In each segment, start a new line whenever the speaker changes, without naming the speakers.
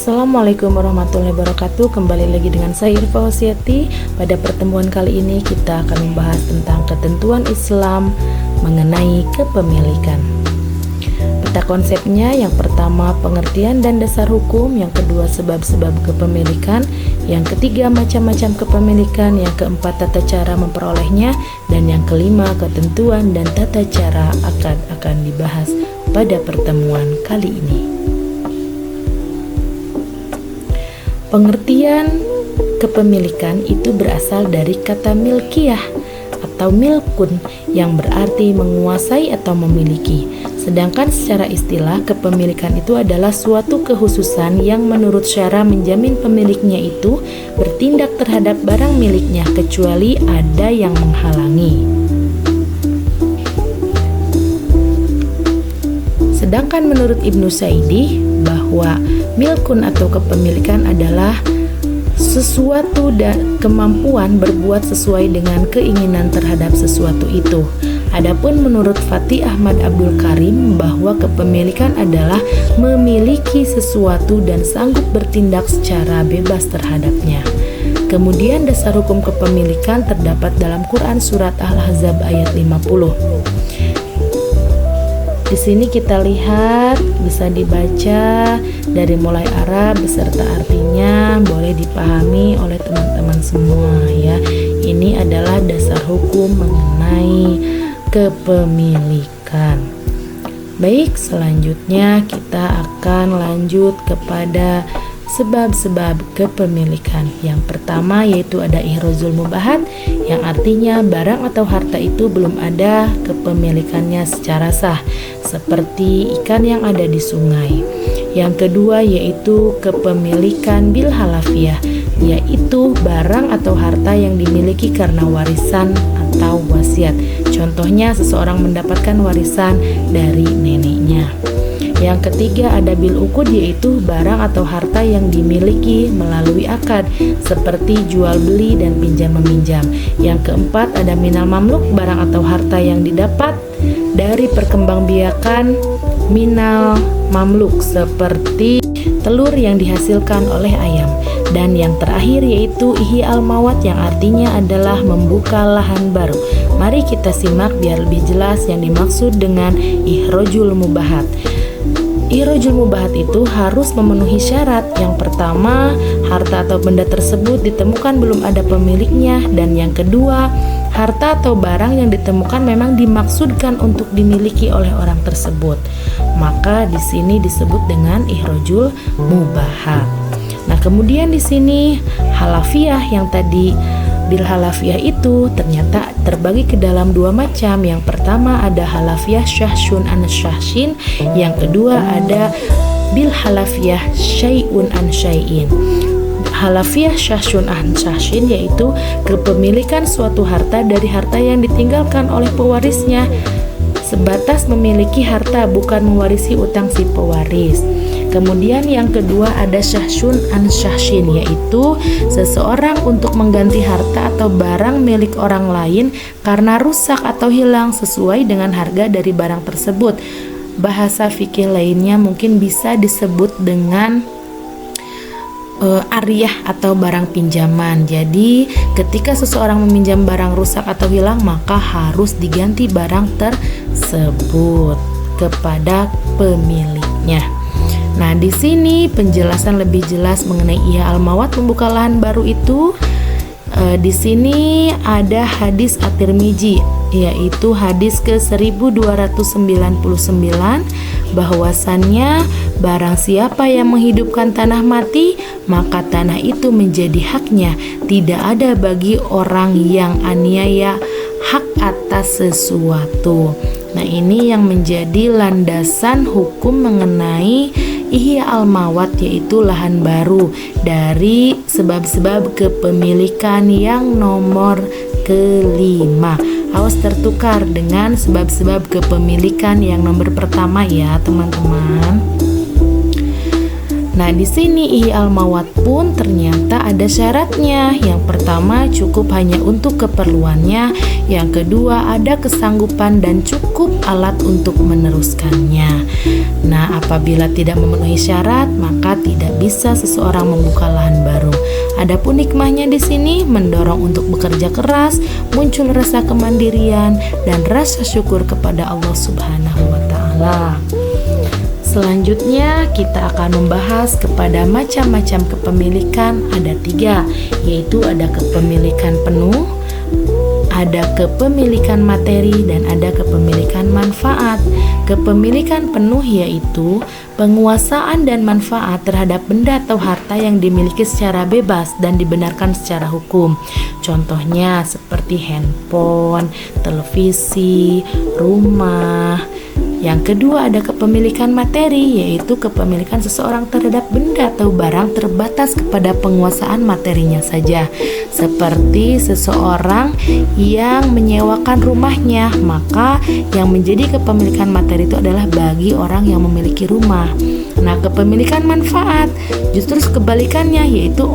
Assalamualaikum warahmatullahi wabarakatuh. Kembali lagi dengan saya Irfa Hosiati. Pada pertemuan kali ini kita akan membahas tentang ketentuan Islam mengenai kepemilikan. Peta konsepnya, yang pertama pengertian dan dasar hukum, yang kedua sebab-sebab kepemilikan, yang ketiga macam-macam kepemilikan, yang keempat tata cara memperolehnya, dan yang kelima ketentuan dan tata cara akad akan dibahas pada pertemuan kali ini. Pengertian kepemilikan itu berasal dari kata milkiyah atau milkun yang berarti menguasai atau memiliki. Sedangkan secara istilah kepemilikan itu adalah suatu kekhususan yang menurut syara menjamin pemiliknya itu bertindak terhadap barang miliknya kecuali ada yang menghalangi. Sedangkan menurut Ibnu Saidi bahwa milkun atau kepemilikan adalah sesuatu dan kemampuan berbuat sesuai dengan keinginan terhadap sesuatu itu. Adapun menurut Fatih Ahmad Abdul Karim bahwa kepemilikan adalah memiliki sesuatu dan sanggup bertindak secara bebas terhadapnya. Kemudian dasar hukum kepemilikan terdapat dalam Quran surat Al-Ahzab ayat 50. Di sini kita lihat bisa dibaca dari mulai Arab beserta artinya, boleh dipahami oleh teman-teman semua ya. Ini adalah dasar hukum mengenai kepemilikan. Baik, selanjutnya kita akan lanjut kepada sebab-sebab kepemilikan. Yang pertama yaitu ada ihrozul mubahat, yang artinya barang atau harta itu belum ada kepemilikannya secara sah, seperti ikan yang ada di sungai. Yang kedua yaitu kepemilikan bil halafiyah, yaitu barang atau harta yang dimiliki karena warisan atau wasiat. Contohnya seseorang mendapatkan warisan dari neneknya. Yang ketiga ada bil uqud, yaitu barang atau harta yang dimiliki melalui akad, seperti jual beli dan pinjam meminjam. Yang keempat ada minal mamluk, barang atau harta yang didapat dari perkembangbiakan minal mamluk, seperti telur yang dihasilkan oleh ayam. Dan yang terakhir yaitu ihya'al mawat, yang artinya adalah membuka lahan baru. Mari kita simak biar lebih jelas yang dimaksud dengan ihrojul mubahat. Ihrojul mubahat itu harus memenuhi syarat. Yang pertama, harta atau benda tersebut ditemukan belum ada pemiliknya, dan yang kedua, harta atau barang yang ditemukan memang dimaksudkan untuk dimiliki oleh orang tersebut. Maka di sini disebut dengan ihrojul mubahat. Nah, kemudian di sini halafiyah, yang tadi bil halafiyah itu ternyata terbagi ke dalam dua macam. Yang pertama ada halafiyah syahsyun an syahsyin, yang kedua ada bil halafiyah syai'un an syai'in. Halafiyah syahsyun an syahsyin yaitu kepemilikan suatu harta dari harta yang ditinggalkan oleh pewarisnya, sebatas memiliki harta, bukan mewarisi utang si pewaris. Kemudian yang kedua ada syahsyun an syahsyin, yaitu seseorang untuk mengganti harta atau barang milik orang lain karena rusak atau hilang sesuai dengan harga dari barang tersebut. Bahasa fikih lainnya mungkin bisa disebut dengan ariyah atau barang pinjaman. Jadi ketika seseorang meminjam barang rusak atau hilang, maka harus diganti barang tersebut kepada pemiliknya. Nah, di sini penjelasan lebih jelas mengenai ihya'al mawat, membuka lahan baru itu. Di sini ada hadis At-Tirmizi, yaitu hadis ke 1299, bahwasannya barang siapa yang menghidupkan tanah mati, maka tanah itu menjadi haknya. Tidak ada bagi orang yang aniaya hak atas sesuatu. Nah, ini yang menjadi landasan hukum mengenai ihya'al mawat, yaitu lahan baru, dari sebab-sebab kepemilikan yang nomor kelima. Awas tertukar dengan sebab-sebab kepemilikan yang nomor pertama ya teman-teman. Nah, di sini ihya'al mawat pun ternyata ada syaratnya. Yang pertama, cukup hanya untuk keperluannya. Yang kedua, ada kesanggupan dan cukup alat untuk meneruskannya. Nah, apabila tidak memenuhi syarat, maka tidak bisa seseorang membuka lahan baru. Adapun hikmahnya di sini mendorong untuk bekerja keras, muncul rasa kemandirian dan rasa syukur kepada Allah Subhanahu wa taala. Selanjutnya kita akan membahas kepada macam-macam kepemilikan, ada 3, yaitu ada kepemilikan penuh, ada kepemilikan materi, dan ada kepemilikan manfaat. Kepemilikan penuh yaitu penguasaan dan manfaat terhadap benda atau harta yang dimiliki secara bebas dan dibenarkan secara hukum. Contohnya seperti handphone, televisi, rumah. Yang kedua ada kepemilikan materi, yaitu kepemilikan seseorang terhadap benda atau barang terbatas kepada penguasaan materinya saja. Seperti seseorang yang menyewakan rumahnya, maka yang menjadi kepemilikan materi itu adalah bagi orang yang memiliki rumah. Nah, kepemilikan manfaat justru kebalikannya, yaitu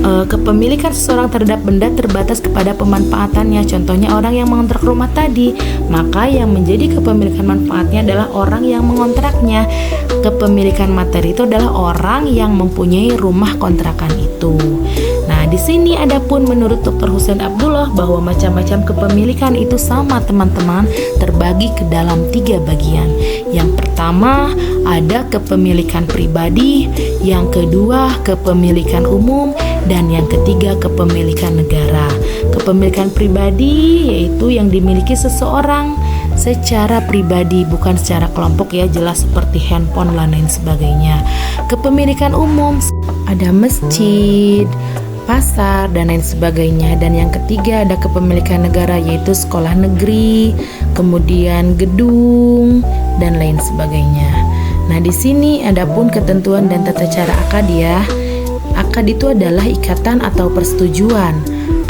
kepemilikan seseorang terhadap benda terbatas kepada pemanfaatannya. Contohnya orang yang mengontrak rumah tadi, maka yang menjadi kepemilikan manfaatnya adalah orang yang mengontraknya. Kepemilikan materi itu adalah orang yang mempunyai rumah kontrakan itu. Nah, di sini adapun menurut Dr. Husain Abdullah bahwa macam-macam kepemilikan itu sama teman-teman, terbagi ke dalam 3 bagian. Yang pertama ada kepemilikan pribadi, yang kedua kepemilikan umum, dan yang ketiga kepemilikan negara. Kepemilikan pribadi yaitu yang dimiliki seseorang secara pribadi, bukan secara kelompok ya, jelas seperti handphone dan lain sebagainya. Kepemilikan umum ada masjid, pasar, dan lain sebagainya. Dan yang ketiga ada kepemilikan negara, yaitu sekolah negeri, kemudian gedung, dan lain sebagainya. Nah, di sini adapun ketentuan dan tata cara akad ya. Akad itu adalah ikatan atau persetujuan.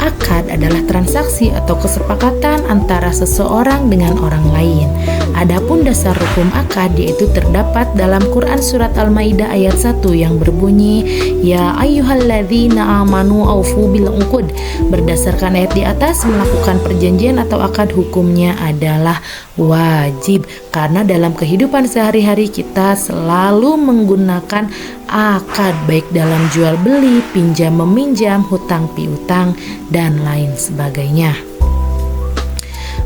Akad adalah transaksi atau kesepakatan antara seseorang dengan orang lain. Adapun dasar hukum akad yaitu terdapat dalam Quran surat Al-Maidah ayat 1 yang berbunyi, Ya ayyuhalladzina amanu aufu bil uqud. Berdasarkan ayat di atas, melakukan perjanjian atau akad hukumnya adalah wajib, karena dalam kehidupan sehari-hari kita selalu menggunakan akad, baik dalam jual beli, pinjam meminjam, hutang piutang, dan lain sebagainya.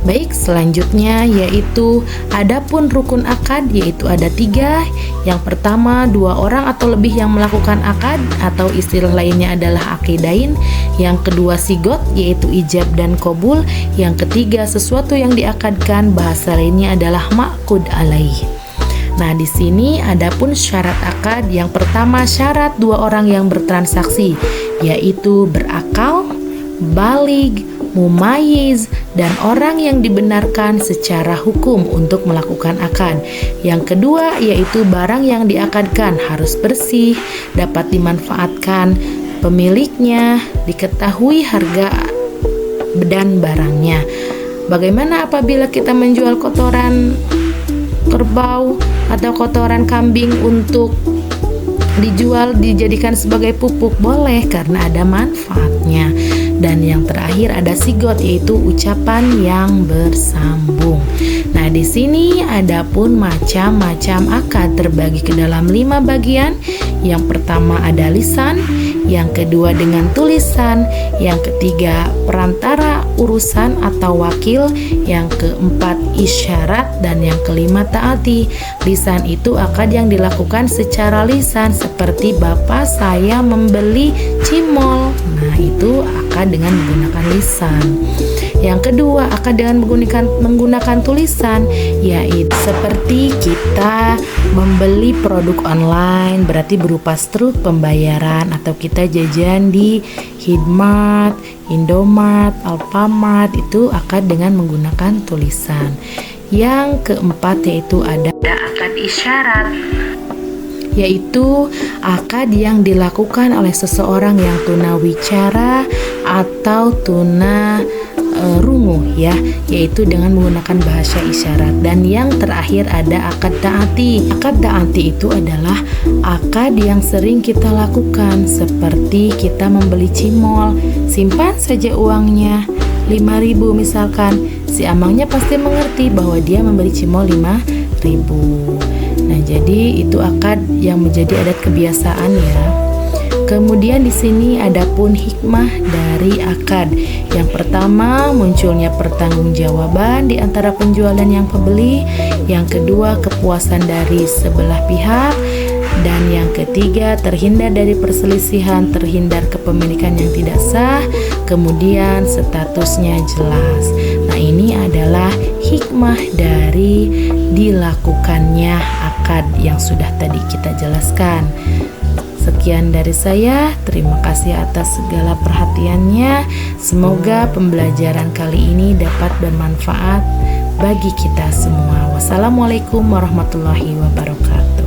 Baik, selanjutnya yaitu adapun rukun akad, yaitu ada 3. Yang pertama, 2 orang atau lebih yang melakukan akad, atau istilah lainnya adalah akidain. Yang kedua, sigot, yaitu ijab dan qabul. Yang ketiga, sesuatu yang diakadkan, bahasa lainnya adalah ma'qud alaih. Nah, di sini adapun syarat akad. Yang pertama, syarat 2 orang yang bertransaksi, yaitu berakal, balig, mumayyiz, dan orang yang dibenarkan secara hukum untuk melakukan akad. Yang kedua yaitu barang yang diakadkan harus bersih, dapat dimanfaatkan pemiliknya, diketahui harga dan barangnya. Bagaimana apabila kita menjual kotoran kerbau atau kotoran kambing untuk dijual, dijadikan sebagai pupuk? Boleh, karena ada manfaatnya. Dan yang terakhir ada sigot, yaitu ucapan yang bersambung. Nah, di sini adapun macam-macam akad terbagi ke dalam 5 bagian. Yang pertama ada lisan, yang kedua dengan tulisan, yang ketiga perantara urusan atau wakil, yang keempat isyarat, dan yang kelima taati. Lisan itu akad yang dilakukan secara lisan, seperti bapak saya membeli cimol. Nah, itu akad dengan menggunakan lisan. Yang kedua, akad dengan menggunakan tulisan, yaitu seperti kita membeli produk online, berarti berupa struk pembayaran, atau kita jajan di Hidmart, Indomart, Alfamart, itu akad dengan menggunakan tulisan. Yang keempat yaitu ada akad isyarat, yaitu akad yang dilakukan oleh seseorang yang tunawicara atau tuna rungu ya, yaitu dengan menggunakan bahasa isyarat. Dan yang terakhir ada akad taati. Akad taati itu adalah akad yang sering kita lakukan, seperti kita membeli cimol, simpan saja uangnya 5.000 misalkan, si amangnya pasti mengerti bahwa dia membeli cimol 5.000. Nah, jadi itu akad yang menjadi adat kebiasaan ya. Kemudian di sini ada pun hikmah dari akad. Yang pertama, munculnya pertanggungjawaban di antara penjual dan yang pembeli. Yang kedua, kepuasan dari sebelah pihak. Dan yang ketiga, terhindar dari perselisihan, terhindar kepemilikan yang tidak sah. Kemudian statusnya jelas. Nah, ini adalah hikmah dari dilakukannya akad yang sudah tadi kita jelaskan. Sekian dari saya, terima kasih atas segala perhatiannya. Semoga pembelajaran kali ini dapat bermanfaat bagi kita semua. Wassalamualaikum warahmatullahi wabarakatuh.